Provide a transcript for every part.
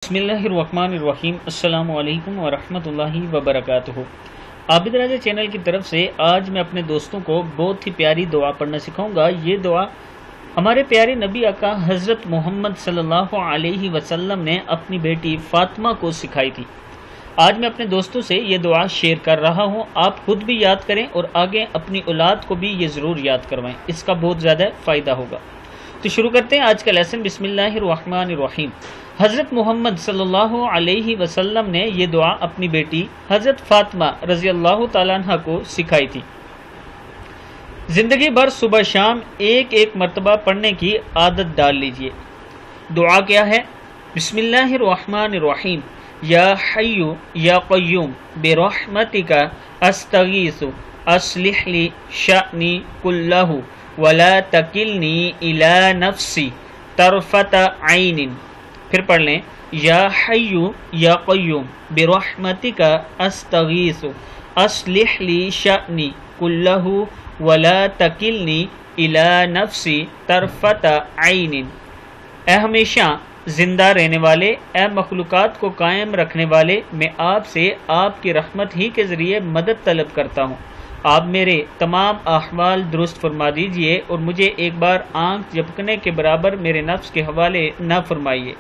बिस्मिल्लाहिर्रहमानिर्रहीम। अस्सलामु अलैकुम वरहमतुल्लाहि वबरकातुहू। आबिद राजा चैनल की तरफ से आज मैं अपने दोस्तों को बहुत ही प्यारी दुआ पढ़ना सिखाऊंगा। ये दुआ हमारे प्यारे नबी आका हज़रत मोहम्मद सल्लल्लाहु अलैहि वसल्लम ने अपनी बेटी फातिमा को सिखाई थी। आज मैं अपने दोस्तों से ये दुआ शेयर कर रहा हूँ। आप खुद भी याद करें और आगे अपनी औलाद को भी ये ज़रूर याद करवाएं, इसका बहुत ज़्यादा फ़ायदा होगा। तो शुरू करते हैं आज का लेसन। बिस्मिल्लाहिर्रहमानिर्रहीम। हज़रत मोहम्मद सल्लल्लाहु अलैहि वसल्लम ने ये दुआ अपनी बेटी हज़रत फातिमा रज़ी अल्लाह तआला अन्हा को सिखाई थी। ज़िंदगी भर सुबह शाम एक एक मरतबा पढ़ने की आदत डाल लीजिए। दुआ क्या है? बिस्मिल्लाहिर्रहमानिर्रहीम। या हय्यु या क़य्यूम बिरहमतिका अस्तगीसु अस्लिह ली शअनी कुल्लहु वला तकिलनी इला नफ्सी तरफत ऐनिन। फिर पढ़ लें, या हय्यु या क़य्यूम बिरहमतिका अस्तगीसु अस्लिह ली शअनी कुल्लहु वला तकिलनी इला नफ्सी तरफत ऐनिन। ए हमेशा जिंदा रहने वाले, ए मखलूक़ात को कायम रखने वाले, मैं आपसे आपकी रहमत ही के ज़रिए मदद तलब करता हूँ। आप मेरे तमाम अहवाल दुरुस्त फरमा दीजिए और मुझे एक बार आँख झपकने के बराबर मेरे नफ्स के हवाले न फरमाइए।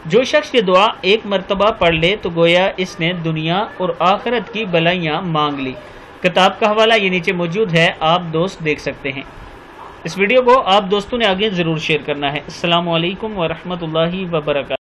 जो शख्स ये दुआ एक मरतबा पढ़ ले तो गोया इसने दुनिया और आखिरत की भलाइयाँ मांग ली। किताब का हवाला ये नीचे मौजूद है, आप दोस्त देख सकते हैं। इस वीडियो को आप दोस्तों ने आगे ज़रूर शेयर करना है। अस्सलामु अलैकुम वरहमतुल्लाहि वबरकातुहू।